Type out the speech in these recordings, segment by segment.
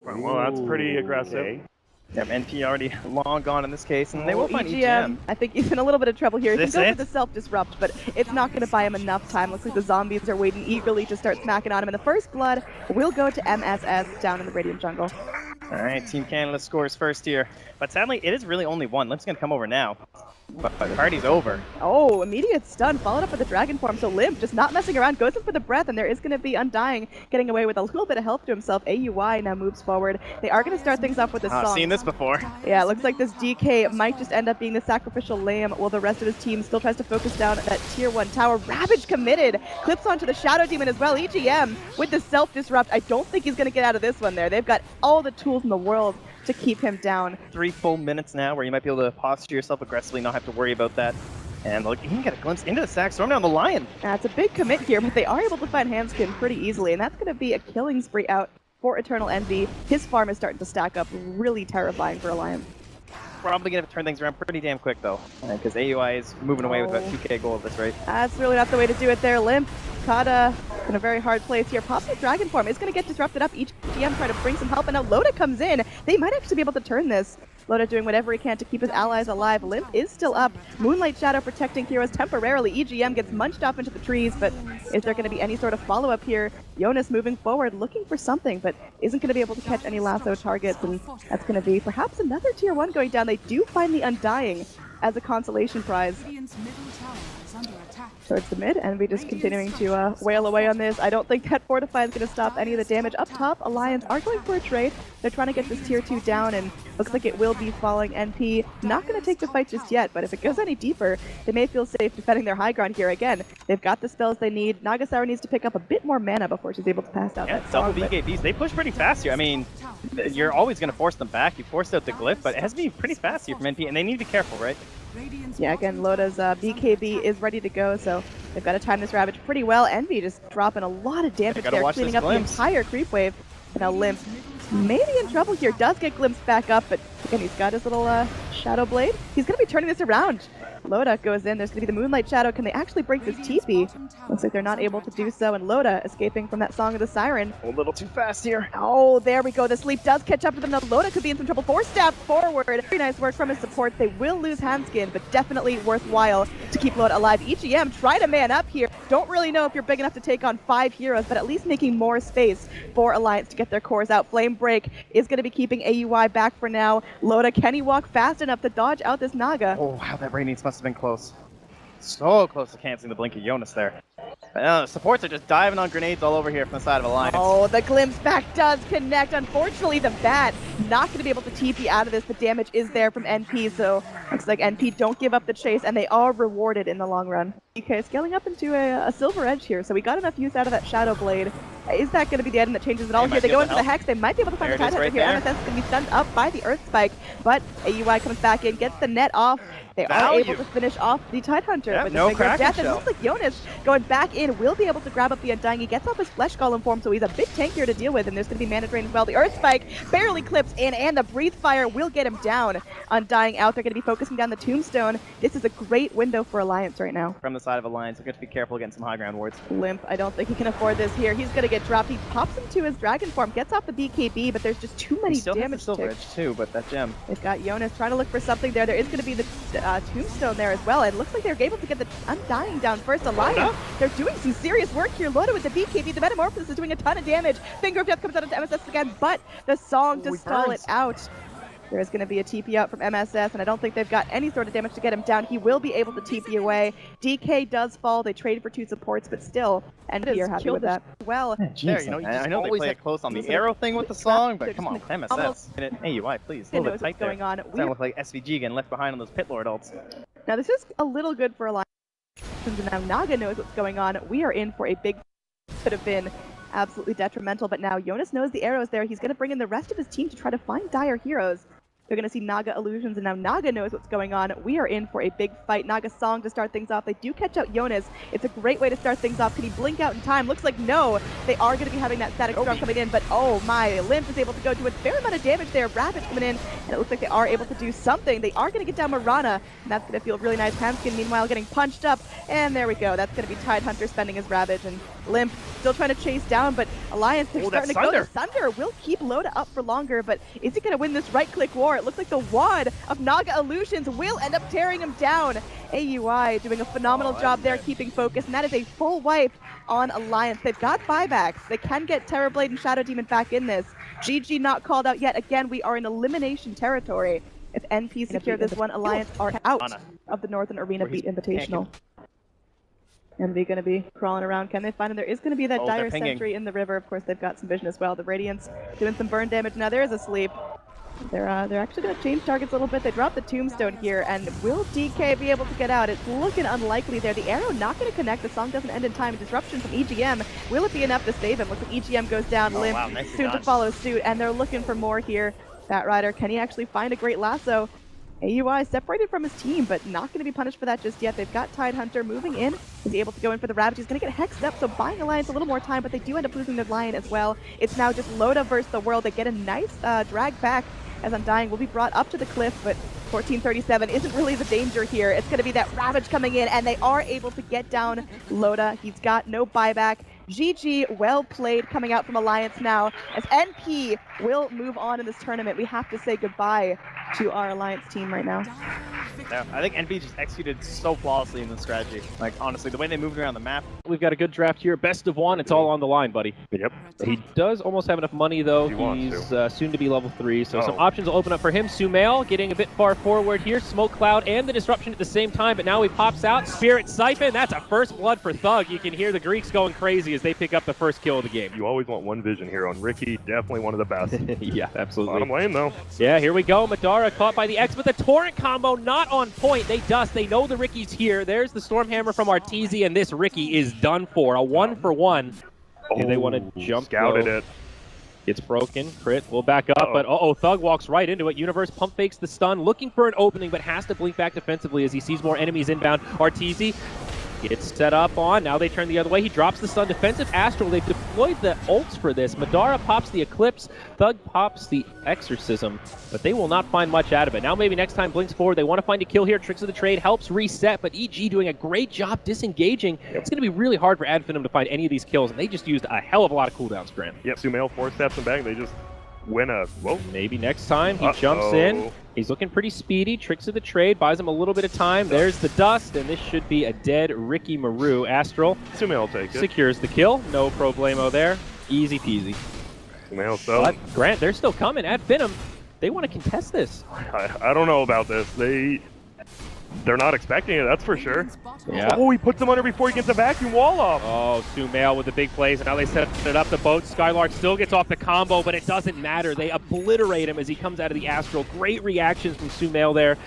Well, that's pretty aggressive. Okay. Yep, NP already long gone in this case, and they will find EGM. I think he's in a little bit of trouble here. He can go for the self-disrupt, but it's not going to buy him enough time. Looks like the zombies are waiting eagerly to start smacking on him, and the first blood will go to MSS down in the Radiant jungle. All right, Team Canada scores first here, but sadly it is really only one. Limp's going to come over now, but the party's over. Oh, immediate stun, followed up with the dragon form, so Limp just not messing around, goes in for the breath, and there is going to be Undying getting away with a little bit of health to himself. AUI now moves forward. They are going to start things off with a song. I've seen this before. Yeah, it looks like this DK might just end up being the sacrificial lamb while the rest of his team still tries to focus down that tier 1 tower. Ravage committed, clips onto the Shadow Demon as well. EGM with the self-disrupt. I don't think he's going to get out of this one there. They've got all the tools in the world to keep him down. 3 full minutes now where you might be able to posture yourself aggressively, not have to worry about that. And look, he can get a glimpse into the sack, storm down the Lion. That's a big commit here, but they are able to find Handskin pretty easily, and that's going to be a killing spree out for Eternal Envy. His farm is starting to stack up, really terrifying for Alliance. Probably going to turn things around pretty damn quick, though, because AUI is moving away with about 2k gold at this rate. That's really not the way to do it there. Limp caught in a very hard place here. Pops the Dragon Form is going to get disrupted up. Each GM trying to bring some help, and now Loda comes in. They might actually be able to turn this. Loda doing whatever he can to keep his allies alive. Limp is still up. Moonlight Shadow protecting heroes temporarily. EGM gets munched off into the trees, but is there going to be any sort of follow-up here? Jonas moving forward, looking for something, but isn't going to be able to catch any lasso targets, and that's going to be perhaps another tier 1 going down. They do find the Undying as a consolation prize towards the mid, and we just continuing to wail away on this. I don't think that Fortify is going to stop any of the damage. Up top, Alliance are going for a trade. They're trying to get this tier 2 down, and looks like it will be falling. NP not going to take the fight just yet, but if it goes any deeper, they may feel safe defending their high ground here. Again, they've got the spells they need. Nagasawa needs to pick up a bit more mana before she's able to pass out that song. Double BKBs, they push pretty fast here. I mean, you're always going to force them back. You forced out the glyph, but it has to be pretty fast here from NP, and they need to be careful, right? Yeah, again, Loda's BKB is ready to go, so they've got to time this Ravage pretty well. Envy just dropping a lot of damage there, cleaning up the entire creep wave. Now Limp maybe in trouble here, does get glimpsed back up, but again, he's got his little Shadow Blade. He's going to be turning this around. Loda goes in, there's going to be the Moonlight Shadow. Can they actually break this TP? Looks like they're not able to do so, and Loda escaping from that Song of the Siren. A little too fast here. Oh, there we go. The sleep does catch up to them. Now Loda could be in some trouble. 4-stab forward. Very nice work from his support. They will lose Handskin, but definitely worthwhile to keep Loda alive. EGM, try to man up here. Don't really know if you're big enough to take on 5 heroes, but at least making more space for Alliance to get their cores out. Flame Break is going to be keeping AUI back for now. Loda, can he walk fast enough to dodge out this Naga? Oh, wow, that Radiance must have been close. So close to canceling the blink of Jonas there. But supports are just diving on grenades all over here from the side of Alliance. Oh, the glimpse back does connect. Unfortunately, the bat not going to be able to TP out of this. The damage is there from NP, so looks like NP don't give up the chase, and they are rewarded in the long run. Okay, scaling up into a silver edge here, so we got enough use out of that Shadow Blade. Is that going to be the item that changes it all here? They go into the Hex. They might be able to find the Tidehunter here. MSS is going to be stunned up by the Earth Spike, but AUI comes back in, gets the net off. They are able to finish off the Tidehunter with the Finger of Death. And it looks like Jonas going back in will be able to grab up the Undying. He gets off his Flesh Golem form, so he's a big tank here to deal with, and there's going to be mana drain as well. The Earth Spike barely clips in, and the Breathe Fire will get him down. Undying out. They're going to be focusing down the Tombstone. This is a great window for Alliance right now. From the side of Alliance, we're going to be careful getting some high ground wards. Limp, I don't think he can afford this here. He's going to get dropped. He pops into his Dragon form, gets off the BKB, but there's just too many damage Silver Edge too, but that gem. They've got Jonas trying to look for something there. There is going to be the Tombstone there as well. It looks like they're able to get the Undying down first. Alliance, they're doing some serious work here. Loda with the BKB. The Metamorphosis is doing a ton of damage. Finger of Death comes out into MSS again, but the song to stall it out. There is going to be a TP out from MSS, and I don't think they've got any sort of damage to get him down. He will be able to TP away. DK does fall. They traded for 2 supports, but still, and you're happy with that. Well, there, you know, I know they play it close on the arrow thing with the song, but come on, MSS. AUI, please. A little bit tight there. Doesn't look like SVG getting left behind on those Pit Lord ults. Now, this is a little good for Alliance. Now Naga knows what's going on. We are in for a big... Could have been absolutely detrimental, but now Jonas knows the arrows there. He's going to bring in the rest of his team to try to find dire heroes. They're going to see Naga illusions, and now Naga knows what's going on. We are in for a big fight. Naga song to start things off. They do catch out Jonas. It's a great way to start things off. Can he blink out in time? Looks like no. They are going to be having that static storm coming in, but oh my, Limp is able to go do a fair amount of damage there. Ravage coming in, and it looks like they are able to do something. They are going to get down Mirana, and that's going to feel really nice. Handskin, meanwhile, getting punched up, and there we go. That's going to be Tidehunter spending his Ravage, and Limp still trying to chase down, but Alliance, they're starting to go. The Sunder will keep Loda up for longer, but is he going to win this right-click war? It looks like the wad of Naga Illusions will end up tearing him down. AUI doing a phenomenal job there, keeping focus, and that is a full wipe on Alliance. They've got buybacks. They can get Terrorblade and Shadow Demon back in this. GG not called out yet. Again, we are in elimination territory. If NP secure this one, Alliance are out of the Northern Arena Beat Invitational. And they're going to be crawling around. Can they find him? There is going to be that dire sentry in the river. Of course, they've got some vision as well. The Radiance doing some burn damage. Now there is a sleep. They're actually going to change targets a little bit. They drop the Tombstone here, and will DK be able to get out? It's looking unlikely there. The arrow not going to connect. The song doesn't end in time. Disruption from EGM. Will it be enough to save him? Looks like EGM goes down limp. Wow, soon to follow suit, and they're looking for more here. Bat Rider, can he actually find a great lasso? AUI separated from his team, but not going to be punished for that just yet. They've got Tidehunter moving in. Is he able to go in for the Ravage? He's going to get hexed up, so buying Alliance a little more time, but they do end up losing their Lion as well. It's now just Loda versus the world. They get a nice drag back as Undying will be brought up to the cliff, but 1437 isn't really the danger here. It's going to be that Ravage coming in, and they are able to get down Loda. He's got no buyback. GG, well played coming out from Alliance now. As NP will move on in this tournament, we have to say goodbye to our Alliance team right now. Yeah, I think NP just executed so flawlessly in the strategy. Like, honestly, the way they moved around the map. We've got a good draft here. Best of one. It's all on the line, buddy. Yep. He does almost have enough money, though. He's soon to be level 3, so some options will open up for him. Sumail getting a bit far forward here. Smoke Cloud and the Disruption at the same time, but now he pops out. Spirit Siphon, that's a first blood for Thug. You can hear the Greeks going crazy as they pick up the first kill of the game. You always want one vision here on Ricky. Definitely one of the best. Yeah, absolutely. Bottom lane, though. Yeah, here we go. Madara caught by the X, but the Torrent combo not on point. They dust. They know the Ricky's here. There's the Stormhammer from Arteezy, and this Ricky is done for. A 1-for-1. And they want to jump. Scouted it. It's broken. Crit will back up, but Thug walks right into it. Universe pump fakes the stun, looking for an opening, but has to blink back defensively as he sees more enemies inbound. Arteezy gets set up on. Now they turn the other way. He drops the stun. Defensive Astral. They've deployed the ults for this. Madara pops the Eclipse. Thug pops the Exorcism, but they will not find much out of it. Now maybe next time blinks forward. They want to find a kill here. Tricks of the Trade helps reset, but EG doing a great job disengaging. It's going to be really hard for Adfinum to find any of these kills, and they just used a hell of a lot of cooldowns, Grant. Yep, Sumail 4 steps and bang. They just win a... Whoa. Maybe next time he jumps in. He's looking pretty speedy. Tricks of the Trade buys him a little bit of time. There's the dust, and this should be a dead Ricky Maru. Astral Sumail takes it. Secures the kill. No problemo there. Easy peasy. Sumail so. But Grant, they're still coming. Adfinum, they want to contest this. I don't know about this. They're not expecting it, that's for sure. Yeah. Oh, he puts him under before he gets the vacuum wall off. Oh, Sumail with the big plays, and now they set it up. The boat. Skylark still gets off the combo, but it doesn't matter. They obliterate him as he comes out of the Astral. Great reactions from Sumail there.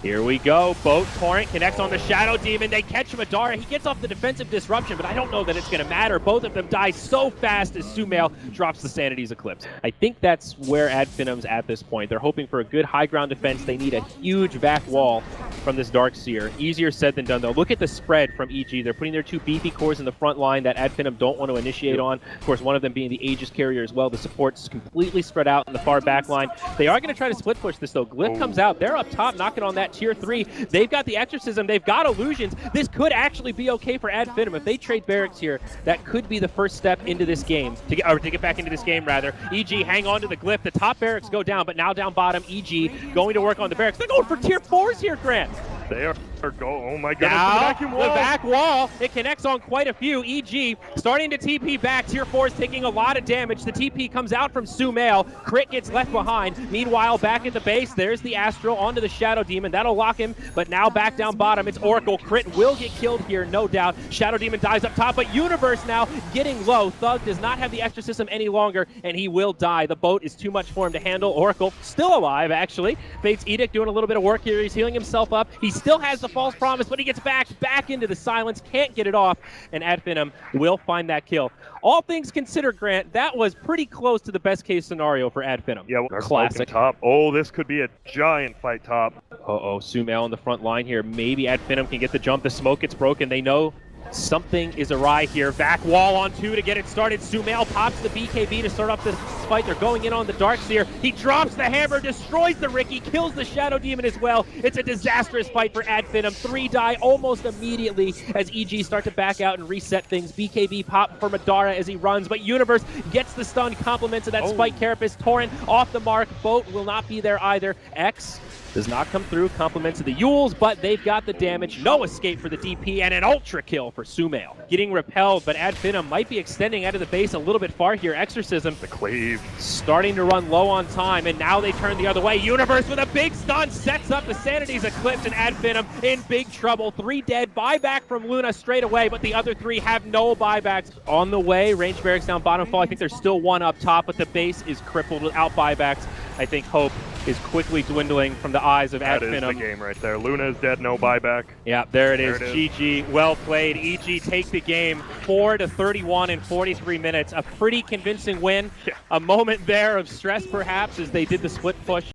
Here we go. Boat Torrent connects on the Shadow Demon. They catch Madara. He gets off the defensive disruption, but I don't know that it's going to matter. Both of them die so fast as Sumail drops the Sanity's Eclipse. I think that's where Adfinum's at this point. They're hoping for a good high ground defense. They need a huge vac wall from this Darkseer. Easier said than done, though. Look at the spread from EG. They're putting their 2 beefy cores in the front line that Adfinum don't want to initiate on. Of course, one of them being the Aegis carrier as well. The support's completely spread out in the far back line. They are going to try to split push this, though. Glyph comes out. They're up top, knocking on that tier 3. They've got the Exorcism. They've got Illusions. This could actually be okay for Adfinum. If they trade Barracks here, that could be the first step into this game. To get back into this game, rather. EG hang on to the Glyph. The top Barracks go down, but now down bottom, EG going to work on the Barracks. They're going for tier 4s here, Grant. They are oh my goodness, now, the vacuum wall. The back wall, it connects on quite a few. EG starting to TP back. Tier 4 is taking a lot of damage. The TP comes out from Sumail. Crit gets left behind. Meanwhile, back at the base, there's the Astral onto the Shadow Demon. That'll lock him, but now back down bottom, it's Oracle. Crit will get killed here, no doubt. Shadow Demon dies up top, but Universe now getting low. Thug does not have the Exorcism any longer, and he will die. The boat is too much for him to handle. Oracle still alive, actually. Fate's Edict doing a little bit of work here. He's healing himself up. He still has the false promise, but he gets back into the silence, can't get it off, and Adfinum will find that kill. All things considered, Grant, that was pretty close to the best case scenario for Adfinum. Yeah, classic. Top. Oh, this could be a giant fight top. Sumail on the front line here. Maybe Adfinum can get the jump. The smoke gets broken. They know Something is awry here. Back wall on 2 to get it started. Sumail pops the BKB to start off this fight. They're going in on the Darkseer. He drops the hammer, destroys the Riki, kills the Shadow Demon as well. It's a disastrous fight for Adfinum. 3 die almost immediately as EG start to back out and reset things. BKB pop for Madara as he runs, but Universe gets the stun, compliments of that Spike Carapace. Torrent off the mark. Boat will not be there either. X does not come through, compliments of the Yules, but they've got the damage. No escape for the DP, and an ultra kill for Sumail. Getting repelled, but Adfinum might be extending out of the base a little bit far here. Exorcism, The cleave. starting to run low on time, and now they turn the other way. Universe with a big stun sets up the Sanity's Eclipse, and Adfinum in big trouble. 3 dead, buyback from Luna straight away, but the other 3 have no buybacks. On the way, range barracks down bottom fall. I think there's still 1 up top, but the base is crippled without buybacks. I think hope is quickly dwindling from the eyes of That is Adfinum. the game right there. Luna is dead, no buyback. Yeah, there it is. There it GG, well played. EG take the game 4-31 in 43 minutes. A pretty convincing win. Yeah. A moment there of stress perhaps as they did the split push.